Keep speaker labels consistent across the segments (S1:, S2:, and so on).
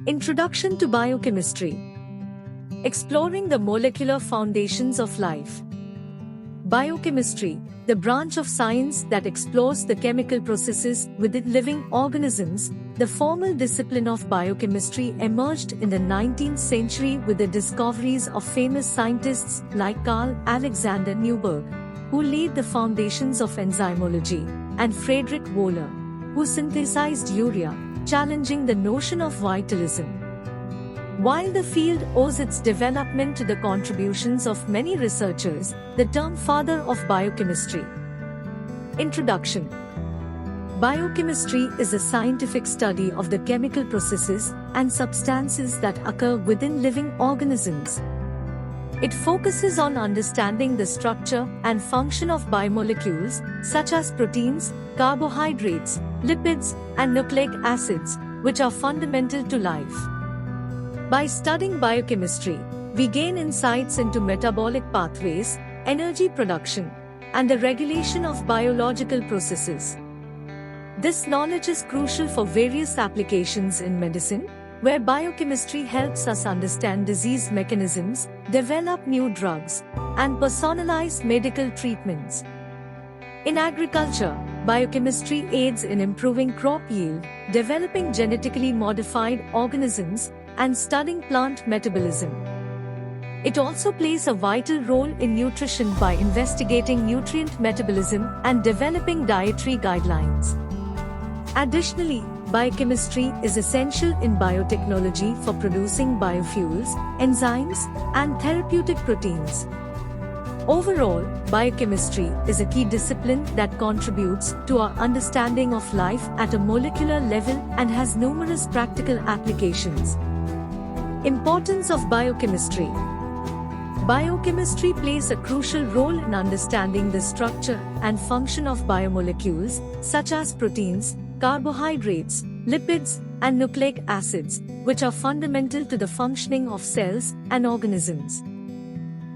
S1: Introduction to Biochemistry. Exploring the molecular foundations of life. Biochemistry, the branch of science that explores the chemical processes within living organisms. The formal discipline of biochemistry emerged in the 19th century with the discoveries of famous scientists like Carl Alexander Newberg, who laid the foundations of enzymology, and Friedrich Wöhler, who synthesized urea, challenging the notion of vitalism. While the field owes its development to the contributions of many researchers, the term father of biochemistry. Introduction. Biochemistry is a scientific study of the chemical processes and substances that occur within living organisms. It focuses on understanding the structure and function of biomolecules, such as proteins, carbohydrates, lipids, and nucleic acids, which are fundamental to life. By studying biochemistry, we gain insights into metabolic pathways, energy production, and the regulation of biological processes. This knowledge is crucial for various applications in medicine, where biochemistry helps us understand disease mechanisms, develop new drugs, and personalize medical treatments. In agriculture, biochemistry aids in improving crop yield, developing genetically modified organisms, and studying plant metabolism. It also plays a vital role in nutrition by investigating nutrient metabolism and developing dietary guidelines. Additionally, biochemistry is essential in biotechnology for producing biofuels, enzymes, and therapeutic proteins. Overall, biochemistry is a key discipline that contributes to our understanding of life at a molecular level and has numerous practical applications. Importance of biochemistry. Biochemistry plays a crucial role in understanding the structure and function of biomolecules, such as proteins, carbohydrates, lipids, and nucleic acids, which are fundamental to the functioning of cells and organisms.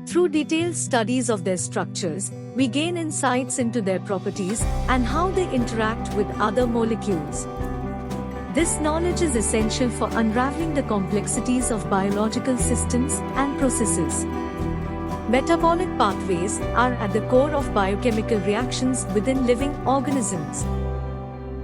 S1: Through detailed studies of their structures, we gain insights into their properties and how they interact with other molecules. This knowledge is essential for unraveling the complexities of biological systems and processes. Metabolic pathways are at the core of biochemical reactions within living organisms.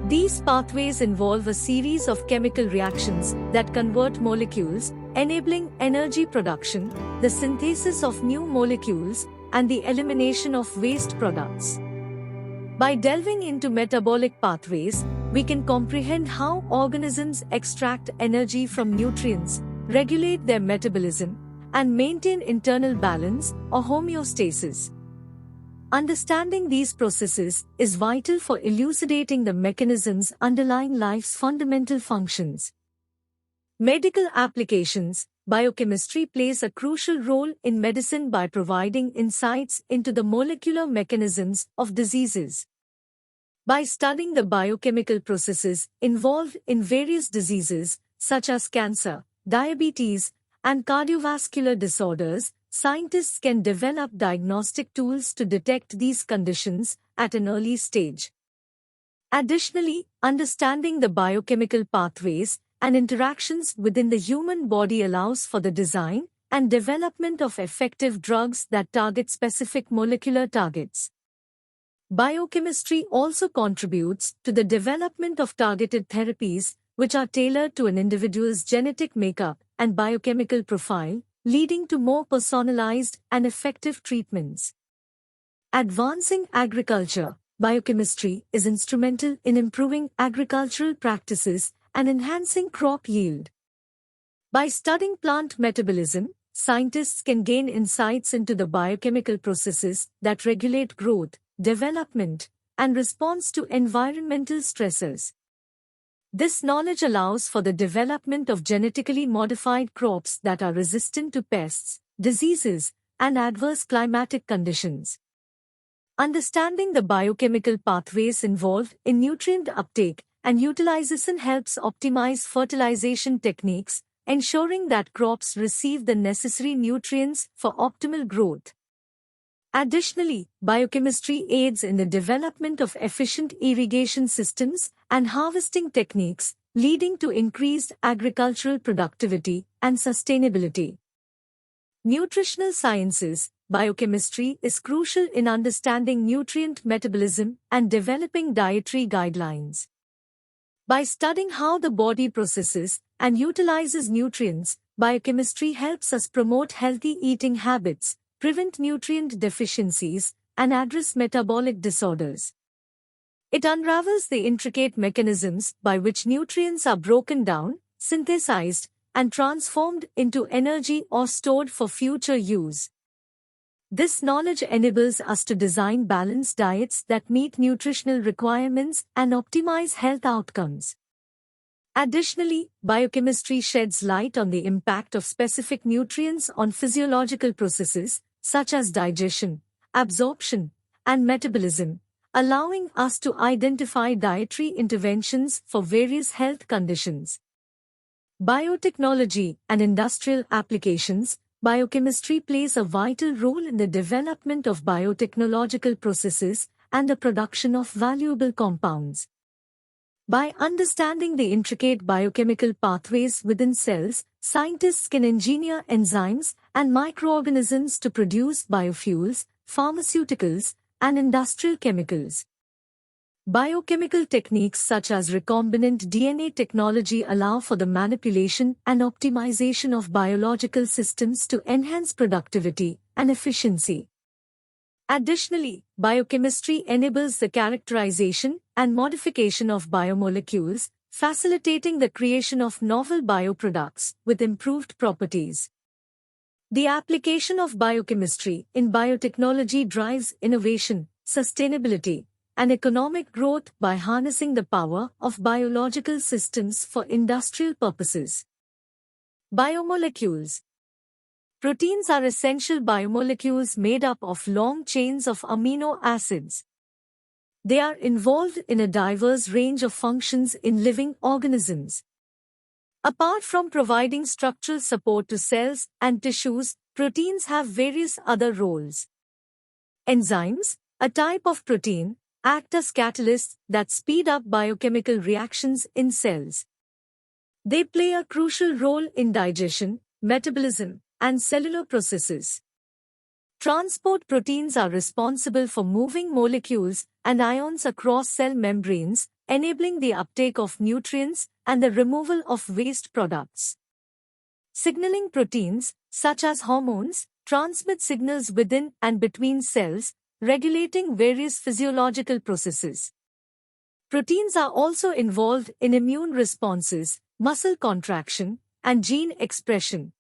S1: These pathways involve a series of chemical reactions that convert molecules, enabling energy production, the synthesis of new molecules, and the elimination of waste products. By delving into metabolic pathways, we can comprehend how organisms extract energy from nutrients, regulate their metabolism, and maintain internal balance or homeostasis. Understanding these processes is vital for elucidating the mechanisms underlying life's fundamental functions. Medical applications. Biochemistry plays a crucial role in medicine by providing insights into the molecular mechanisms of diseases. By studying the biochemical processes involved in various diseases, such as cancer, diabetes, and cardiovascular disorders, scientists can develop diagnostic tools to detect these conditions at an early stage. Additionally, understanding the biochemical pathways and interactions within the human body allows for the design and development of effective drugs that target specific molecular targets. Biochemistry also contributes to the development of targeted therapies, which are tailored to an individual's genetic makeup and biochemical profile, leading to more personalized and effective treatments. Advancing agriculture. Biochemistry is instrumental in improving agricultural practices and enhancing crop yield. By studying plant metabolism, scientists can gain insights into the biochemical processes that regulate growth, development, and response to environmental stressors. This knowledge allows for the development of genetically modified crops that are resistant to pests, diseases, and adverse climatic conditions. Understanding the biochemical pathways involved in nutrient uptake and utilization helps optimize fertilization techniques, ensuring that crops receive the necessary nutrients for optimal growth. Additionally, biochemistry aids in the development of efficient irrigation systems and harvesting techniques, leading to increased agricultural productivity and sustainability. Nutritional sciences, biochemistry is crucial in understanding nutrient metabolism and developing dietary guidelines. By studying how the body processes and utilizes nutrients, biochemistry helps us promote healthy eating habits, prevent nutrient deficiencies, and address metabolic disorders. It unravels the intricate mechanisms by which nutrients are broken down, synthesized, and transformed into energy or stored for future use. This knowledge enables us to design balanced diets that meet nutritional requirements and optimize health outcomes. Additionally, biochemistry sheds light on the impact of specific nutrients on physiological processes, such as digestion, absorption, and metabolism, allowing us to identify dietary interventions for various health conditions. Biotechnology and industrial applications. Biochemistry plays a vital role in the development of biotechnological processes and the production of valuable compounds. By understanding the intricate biochemical pathways within cells, scientists can engineer enzymes and microorganisms to produce biofuels, pharmaceuticals, and industrial chemicals. Biochemical techniques such as recombinant DNA technology allow for the manipulation and optimization of biological systems to enhance productivity and efficiency. Additionally, biochemistry enables the characterization and modification of biomolecules, facilitating the creation of novel bioproducts with improved properties. The application of biochemistry in biotechnology drives innovation, sustainability, and economic growth by harnessing the power of biological systems for industrial purposes. Biomolecules. Proteins are essential biomolecules made up of long chains of amino acids. They are involved in a diverse range of functions in living organisms. Apart from providing structural support to cells and tissues, proteins have various other roles. Enzymes, a type of protein, act as catalysts that speed up biochemical reactions in cells. They play a crucial role in digestion, metabolism, and cellular processes. Transport proteins are responsible for moving molecules and ions across cell membranes, enabling the uptake of nutrients and the removal of waste products. Signaling proteins, such as hormones, transmit signals within and between cells, regulating various physiological processes. Proteins are also involved in immune responses, muscle contraction, and gene expression.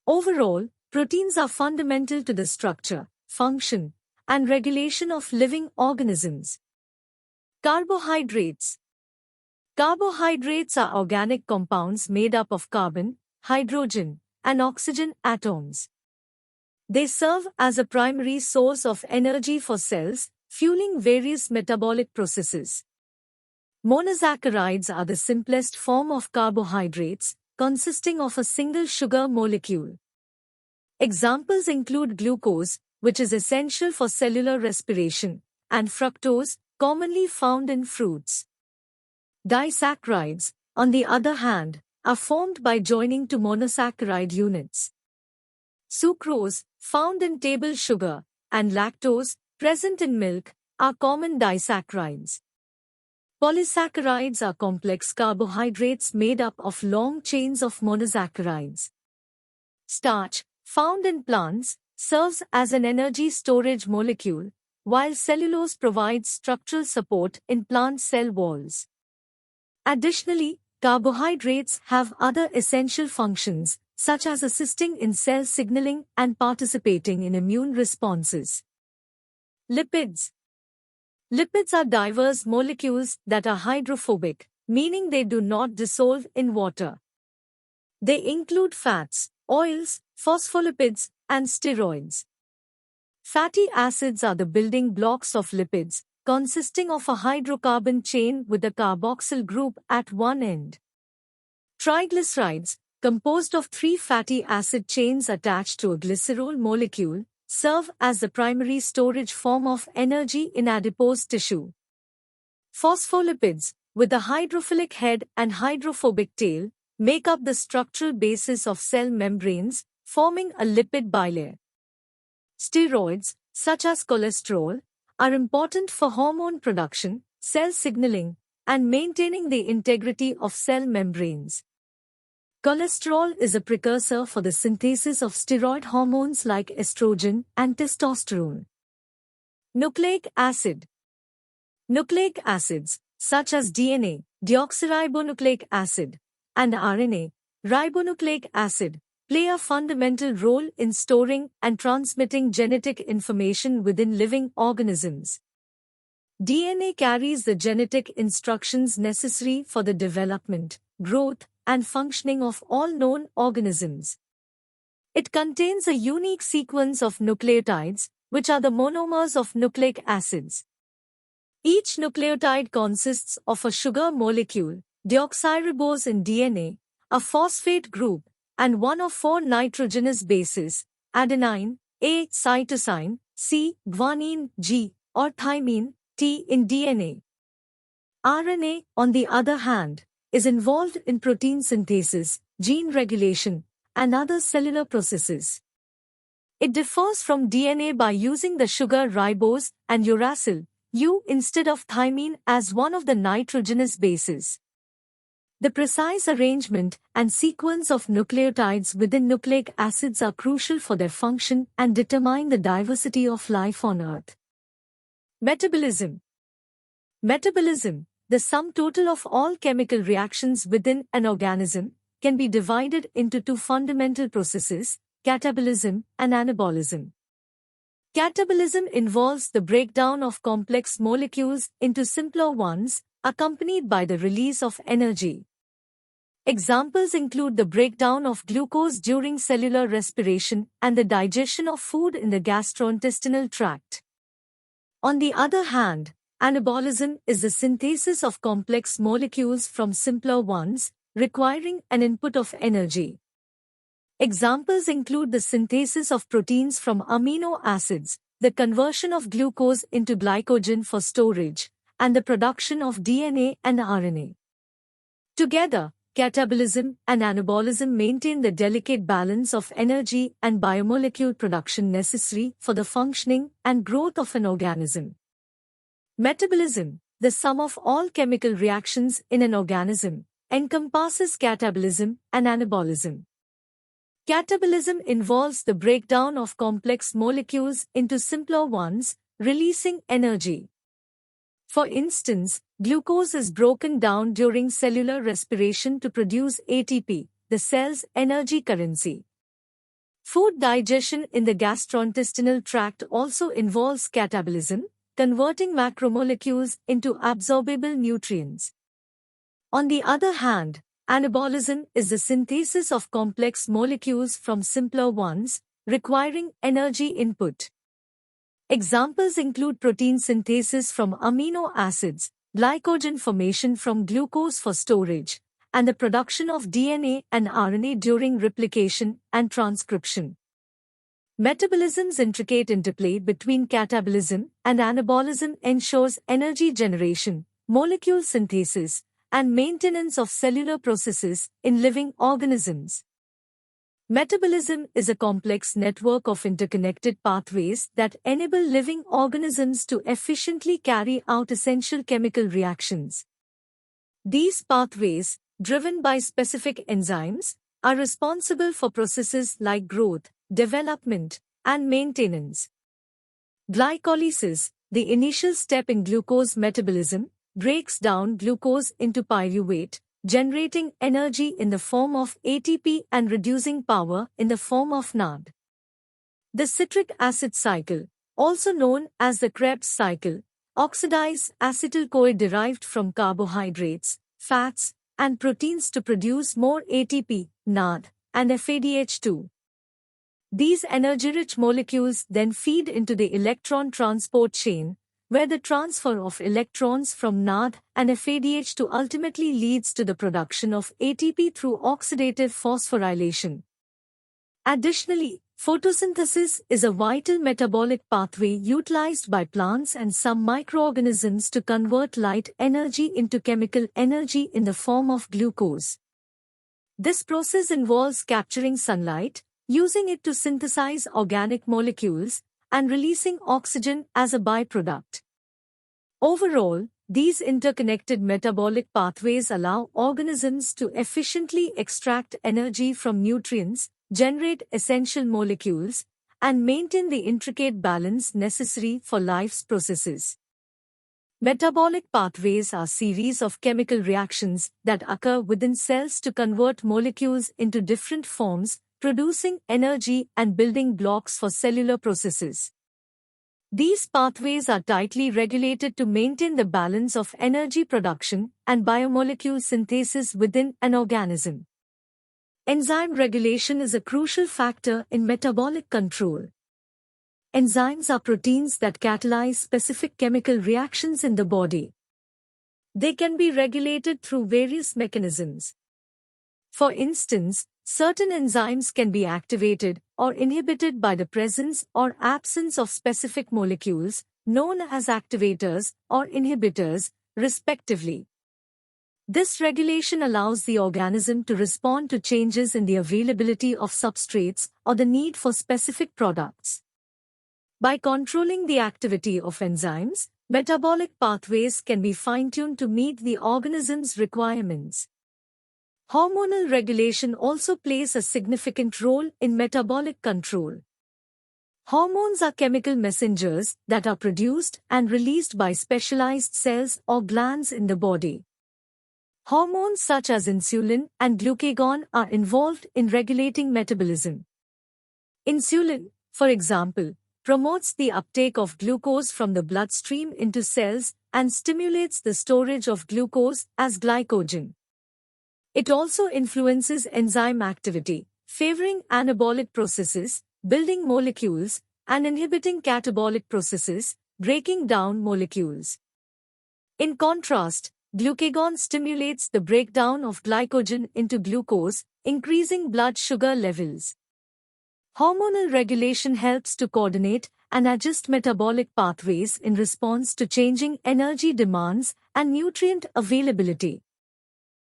S1: Overall, proteins are fundamental to the structure, function, and regulation of living organisms. Carbohydrates. Carbohydrates are organic compounds made up of carbon, hydrogen, and oxygen atoms. They serve as a primary source of energy for cells, fueling various metabolic processes. Monosaccharides are the simplest form of carbohydrates, consisting of a single sugar molecule. Examples include glucose, which is essential for cellular respiration, and fructose, commonly found in fruits. Disaccharides, on the other hand, are formed by joining two monosaccharide units. Sucrose, found in table sugar, and lactose, present in milk, are common disaccharides. Polysaccharides are complex carbohydrates made up of long chains of monosaccharides. Starch, found in plants, serves as an energy storage molecule, while cellulose provides structural support in plant cell walls. Additionally, carbohydrates have other essential functions, such as assisting in cell signaling and participating in immune responses. Lipids. Lipids are diverse molecules that are hydrophobic, meaning they do not dissolve in water. They include fats, oils, phospholipids, and steroids. Fatty acids are the building blocks of lipids, consisting of a hydrocarbon chain with a carboxyl group at one end. Triglycerides, composed of 3 fatty acid chains attached to a glycerol molecule, serve as the primary storage form of energy in adipose tissue. Phospholipids, with the hydrophilic head and hydrophobic tail, make up the structural basis of cell membranes, forming a lipid bilayer. Steroids, such as cholesterol, are important for hormone production, cell signaling, and maintaining the integrity of cell membranes. Cholesterol is a precursor for the synthesis of steroid hormones like estrogen and testosterone. Nucleic acid. Nucleic acids, such as DNA, deoxyribonucleic acid, and RNA, ribonucleic acid, play a fundamental role in storing and transmitting genetic information within living organisms. DNA carries the genetic instructions necessary for the development, growth, and functioning of all known organisms. It contains a unique sequence of nucleotides, which are the monomers of nucleic acids. Each nucleotide consists of a sugar molecule, deoxyribose in DNA, a phosphate group, and one of four nitrogenous bases, adenine, A, cytosine, C, guanine, G, or thymine, T in DNA. RNA, on the other hand, is involved in protein synthesis, gene regulation, and other cellular processes. It differs from DNA by using the sugar ribose and uracil, U instead of thymine as one of the nitrogenous bases. The precise arrangement and sequence of nucleotides within nucleic acids are crucial for their function and determine the diversity of life on Earth. Metabolism. Metabolism, the sum total of all chemical reactions within an organism, can be divided into two fundamental processes, catabolism and anabolism. Catabolism involves the breakdown of complex molecules into simpler ones, accompanied by the release of energy. Examples include the breakdown of glucose during cellular respiration and the digestion of food in the gastrointestinal tract. On the other hand, anabolism is the synthesis of complex molecules from simpler ones, requiring an input of energy. Examples include the synthesis of proteins from amino acids, the conversion of glucose into glycogen for storage, and the production of DNA and RNA. Together, catabolism and anabolism maintain the delicate balance of energy and biomolecule production necessary for the functioning and growth of an organism. Metabolism, the sum of all chemical reactions in an organism, encompasses catabolism and anabolism. Catabolism involves the breakdown of complex molecules into simpler ones, releasing energy. For instance, glucose is broken down during cellular respiration to produce ATP, the cell's energy currency. Food digestion in the gastrointestinal tract also involves catabolism, converting macromolecules into absorbable nutrients. On the other hand, anabolism is the synthesis of complex molecules from simpler ones, requiring energy input. Examples include protein synthesis from amino acids, glycogen formation from glucose for storage, and the production of DNA and RNA during replication and transcription. Metabolism's intricate interplay between catabolism and anabolism ensures energy generation, molecule synthesis, and maintenance of cellular processes in living organisms. Metabolism is a complex network of interconnected pathways that enable living organisms to efficiently carry out essential chemical reactions. These pathways, driven by specific enzymes, are responsible for processes like growth, development, and maintenance. Glycolysis, the initial step in glucose metabolism, breaks down glucose into pyruvate, generating energy in the form of ATP and reducing power in the form of NAD. The citric acid cycle, also known as the Krebs cycle, oxidizes acetyl-CoA derived from carbohydrates, fats, and proteins to produce more ATP, NAD, and FADH2. These energy-rich molecules then feed into the electron transport chain, where the transfer of electrons from NAD and FADH2 ultimately leads to the production of ATP through oxidative phosphorylation. Additionally, Photosynthesis is a vital metabolic pathway utilized by plants and some microorganisms to convert light energy into chemical energy in the form of glucose. This process involves capturing sunlight, using it to synthesize organic molecules, and releasing oxygen as a byproduct. Overall, these interconnected metabolic pathways allow organisms to efficiently extract energy from nutrients, generate essential molecules, and maintain the intricate balance necessary for life's processes. Metabolic pathways are a series of chemical reactions that occur within cells to convert molecules into different forms, producing energy and building blocks for cellular processes. These pathways are tightly regulated to maintain the balance of energy production and biomolecule synthesis within an organism. Enzyme regulation is a crucial factor in metabolic control. Enzymes are proteins that catalyze specific chemical reactions in the body. They can be regulated through various mechanisms. For instance, certain enzymes can be activated or inhibited by the presence or absence of specific molecules, known as activators or inhibitors, respectively. This regulation allows the organism to respond to changes in the availability of substrates or the need for specific products. By controlling the activity of enzymes, metabolic pathways can be fine-tuned to meet the organism's requirements. Hormonal regulation also plays a significant role in metabolic control. Hormones are chemical messengers that are produced and released by specialized cells or glands in the body. Hormones such as insulin and glucagon are involved in regulating metabolism. Insulin, for example, promotes the uptake of glucose from the bloodstream into cells and stimulates the storage of glucose as glycogen. It also influences enzyme activity, favoring anabolic processes, building molecules, and inhibiting catabolic processes, breaking down molecules. In contrast, glucagon stimulates the breakdown of glycogen into glucose, increasing blood sugar levels. Hormonal regulation helps to coordinate and adjust metabolic pathways in response to changing energy demands and nutrient availability.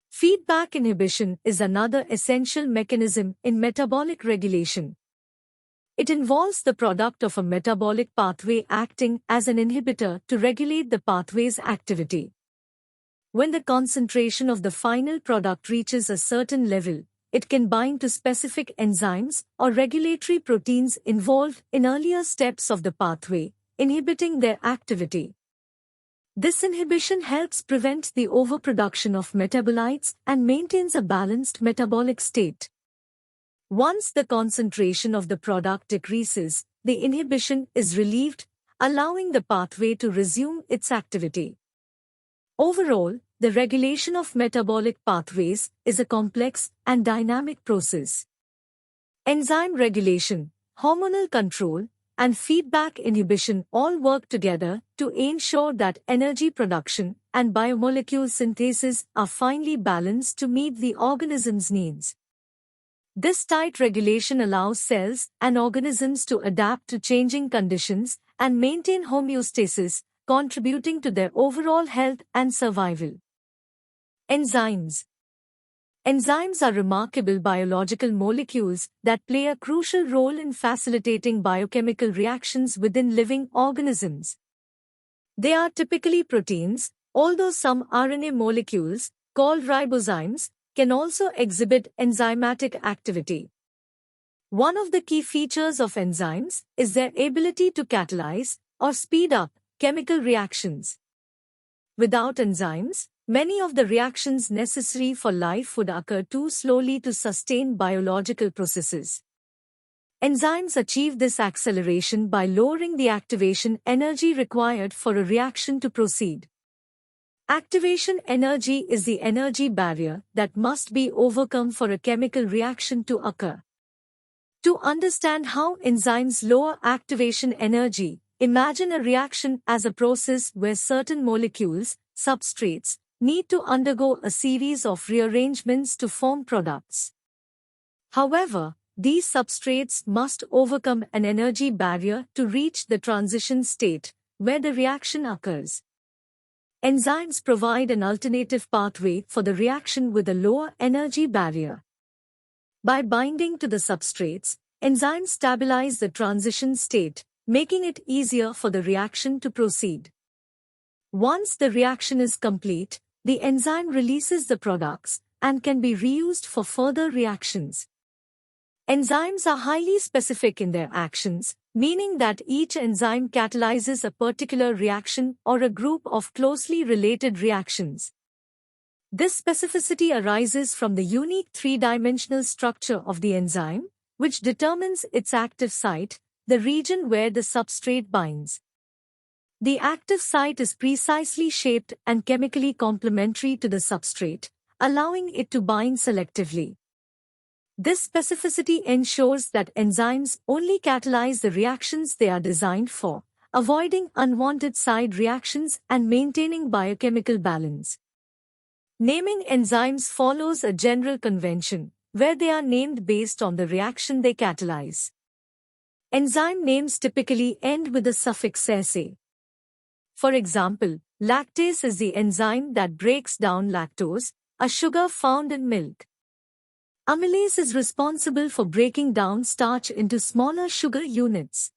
S1: Feedback inhibition is another essential mechanism in metabolic regulation. It involves the product of a metabolic pathway acting as an inhibitor to regulate the pathway's activity. When the concentration of the final product reaches a certain level, it can bind to specific enzymes or regulatory proteins involved in earlier steps of the pathway, inhibiting their activity. This inhibition helps prevent the overproduction of metabolites and maintains a balanced metabolic state. Once the concentration of the product decreases, the inhibition is relieved, allowing the pathway to resume its activity. Overall, the regulation of metabolic pathways is a complex and dynamic process. Enzyme regulation, hormonal control, and feedback inhibition all work together to ensure that energy production and biomolecule synthesis are finely balanced to meet the organism's needs. This tight regulation allows cells and organisms to adapt to changing conditions and maintain homeostasis, contributing to their overall health and survival. Enzymes. Enzymes are remarkable biological molecules that play a crucial role in facilitating biochemical reactions within living organisms. They are typically proteins, although some RNA molecules, called ribozymes, can also exhibit enzymatic activity. One of the key features of enzymes is their ability to catalyze or speed up chemical reactions. Without enzymes, many of the reactions necessary for life would occur too slowly to sustain biological processes. Enzymes achieve this acceleration by lowering the activation energy required for a reaction to proceed. Activation energy is the energy barrier that must be overcome for a chemical reaction to occur. To understand how enzymes lower activation energy, imagine a reaction as a process where certain molecules, substrates, need to undergo a series of rearrangements to form products. However, these substrates must overcome an energy barrier to reach the transition state, where the reaction occurs. Enzymes provide an alternative pathway for the reaction with a lower energy barrier. By binding to the substrates, enzymes stabilize the transition state, making it easier for the reaction to proceed. Once the reaction is complete, the enzyme releases the products and can be reused for further reactions. Enzymes are highly specific in their actions, meaning that each enzyme catalyzes a particular reaction or a group of closely related reactions. This specificity arises from the unique three-dimensional structure of the enzyme, which determines its active site, the region where the substrate binds. The active site is precisely shaped and chemically complementary to the substrate, allowing it to bind selectively. This specificity ensures that enzymes only catalyze the reactions they are designed for, avoiding unwanted side reactions and maintaining biochemical balance. Naming enzymes follows a general convention, where they are named based on the reaction they catalyze. Enzyme names typically end with the suffix "ase". For example, lactase is the enzyme that breaks down lactose, a sugar found in milk. Amylase is responsible for breaking down starch into smaller sugar units.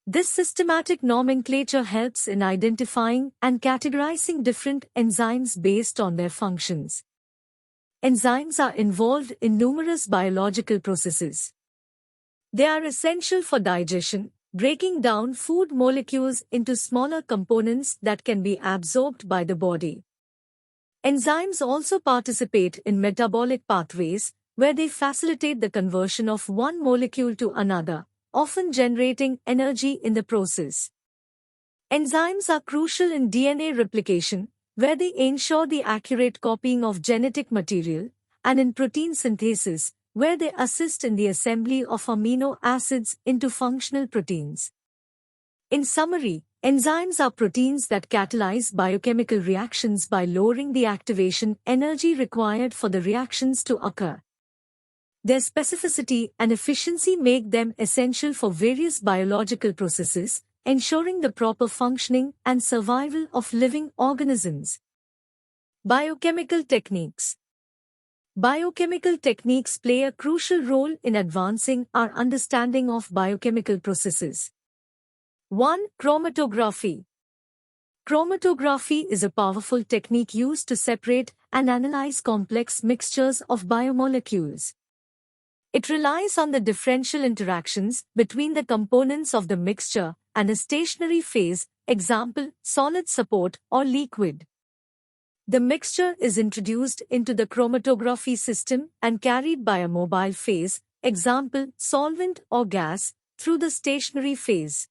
S1: This systematic nomenclature helps in identifying and categorizing different enzymes based on their functions. Enzymes are involved in numerous biological processes. They are essential for digestion, breaking down food molecules into smaller components that can be absorbed by the body. Enzymes also participate in metabolic pathways, where they facilitate the conversion of one molecule to another, often generating energy in the process. Enzymes are crucial in DNA replication, where they ensure the accurate copying of genetic material, and in protein synthesis, where they assist in the assembly of amino acids into functional proteins. In summary, enzymes are proteins that catalyze biochemical reactions by lowering the activation energy required for the reactions to occur. Their specificity and efficiency make them essential for various biological processes, ensuring the proper functioning and survival of living organisms. Biochemical techniques. Biochemical techniques play a crucial role in advancing our understanding of biochemical processes. 1. Chromatography. Chromatography is a powerful technique used to separate and analyze complex mixtures of biomolecules. It relies on the differential interactions between the components of the mixture and a stationary phase, example, solid support or liquid. The mixture is introduced into the chromatography system and carried by a mobile phase, example, solvent or gas, through the stationary phase.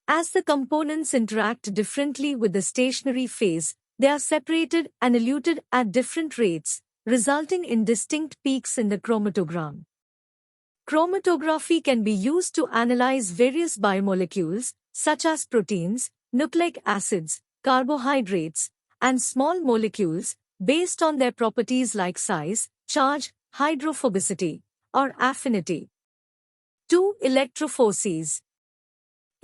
S1: As the components interact differently with the stationary phase, they are separated and eluted at different rates, resulting in distinct peaks in the chromatogram. Chromatography can be used to analyze various biomolecules, such as proteins, nucleic acids, carbohydrates, and small molecules, based on their properties like size, charge, hydrophobicity, or affinity. 2. Electrophoresis.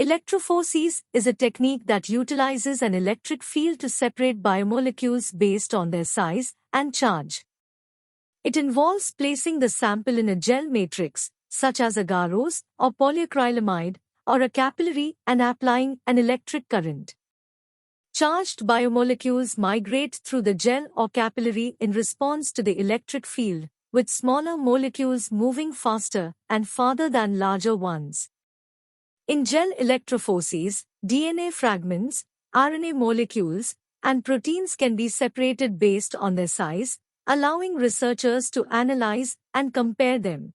S1: Electrophoresis is a technique that utilizes an electric field to separate biomolecules based on their size and charge. It involves placing the sample in a gel matrix, such as agarose or polyacrylamide, or a capillary and applying an electric current. Charged biomolecules migrate through the gel or capillary in response to the electric field, with smaller molecules moving faster and farther than larger ones. In gel electrophoresis, DNA fragments, RNA molecules, and proteins can be separated based on their size, allowing researchers to analyze and compare them.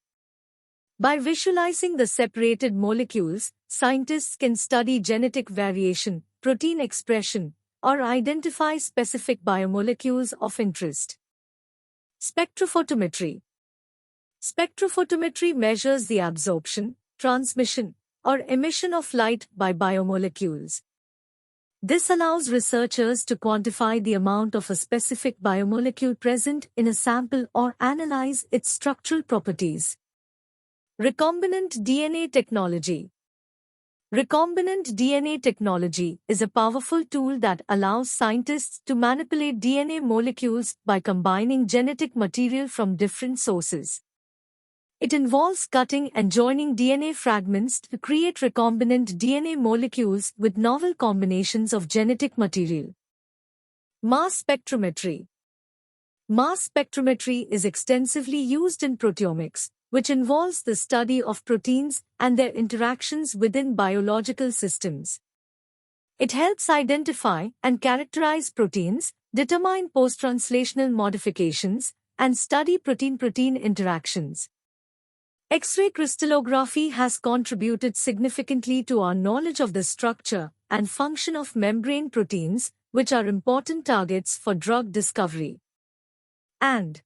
S1: By visualizing the separated molecules, scientists can study genetic variation, protein expression, or identify specific biomolecules of interest. Spectrophotometry. Spectrophotometry measures the absorption, transmission, or emission of light by biomolecules. This allows researchers to quantify the amount of a specific biomolecule present in a sample or analyze its structural properties. Recombinant DNA technology. Recombinant DNA technology is a powerful tool that allows scientists to manipulate DNA molecules by combining genetic material from different sources. It involves cutting and joining DNA fragments to create recombinant DNA molecules with novel combinations of genetic material. Mass spectrometry. Mass spectrometry is extensively used in proteomics, which involves the study of proteins and their interactions within biological systems. It helps identify and characterize proteins, determine post-translational modifications, and study protein-protein interactions. X-ray crystallography has contributed significantly to our knowledge of the structure and function of membrane proteins, which are important targets for drug discovery. And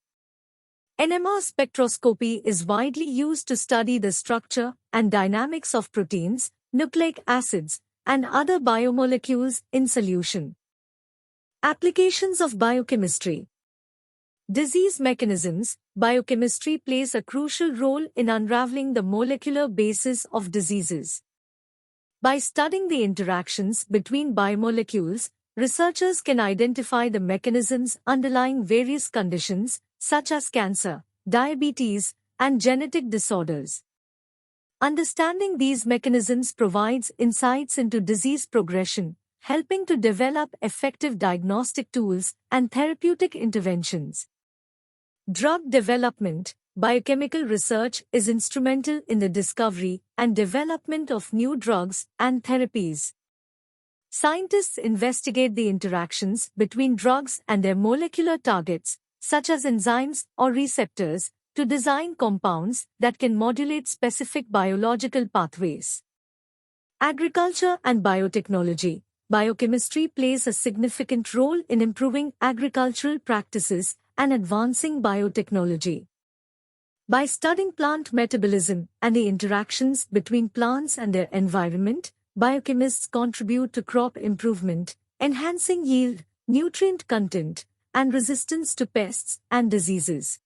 S1: NMR spectroscopy is widely used to study the structure and dynamics of proteins, nucleic acids, and other biomolecules in solution. Applications of biochemistry. Disease mechanisms. Biochemistry plays a crucial role in unraveling the molecular basis of diseases. By studying the interactions between biomolecules, researchers can identify the mechanisms underlying various conditions, such as cancer, diabetes, and genetic disorders. Understanding these mechanisms provides insights into disease progression, helping to develop effective diagnostic tools and therapeutic interventions. Drug development. Biochemical research is instrumental in the discovery and development of new drugs and therapies. Scientists investigate the interactions between drugs and their molecular targets, such as enzymes or receptors, to design compounds that can modulate specific biological pathways. Agriculture and biotechnology. Biochemistry plays a significant role in improving agricultural practices and advancing biotechnology. By studying plant metabolism and the interactions between plants and their environment, biochemists contribute to crop improvement, enhancing yield, nutrient content, and resistance to pests and diseases.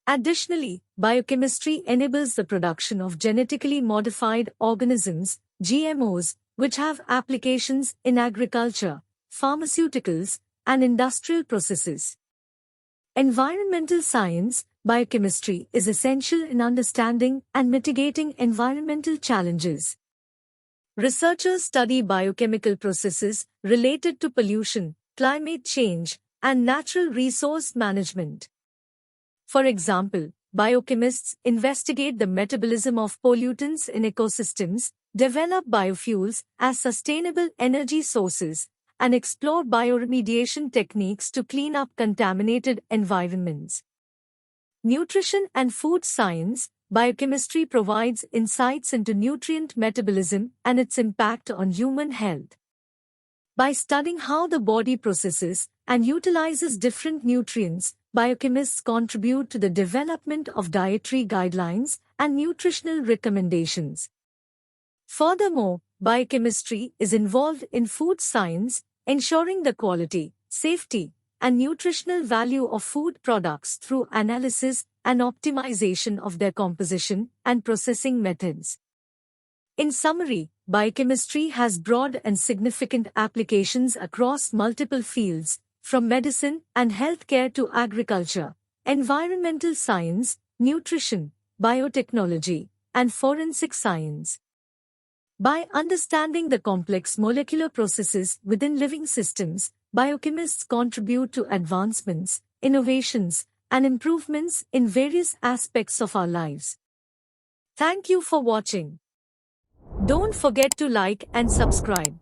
S1: Additionally, biochemistry enables the production of genetically modified organisms, GMOs, which have applications in agriculture, pharmaceuticals, and industrial processes. Environmental science. Biochemistry is essential in understanding and mitigating environmental challenges. Researchers study biochemical processes related to pollution, climate change, and natural resource management. For example, biochemists investigate the metabolism of pollutants in ecosystems, develop biofuels as sustainable energy sources, and explore bioremediation techniques to clean up contaminated environments. Nutrition and food science. Biochemistry provides insights into nutrient metabolism and its impact on human health. By studying how the body processes and utilizes different nutrients, biochemists contribute to the development of dietary guidelines and nutritional recommendations. Furthermore, biochemistry is involved in food science, ensuring the quality, safety, and nutritional value of food products through analysis and optimization of their composition and processing methods. In summary, biochemistry has broad and significant applications across multiple fields, from medicine and healthcare to agriculture, environmental science, nutrition, biotechnology, and forensic science. By understanding the complex molecular processes within living systems, biochemists contribute to advancements, innovations, and improvements in various aspects of our lives. Thank you for watching. Don't forget to like and subscribe.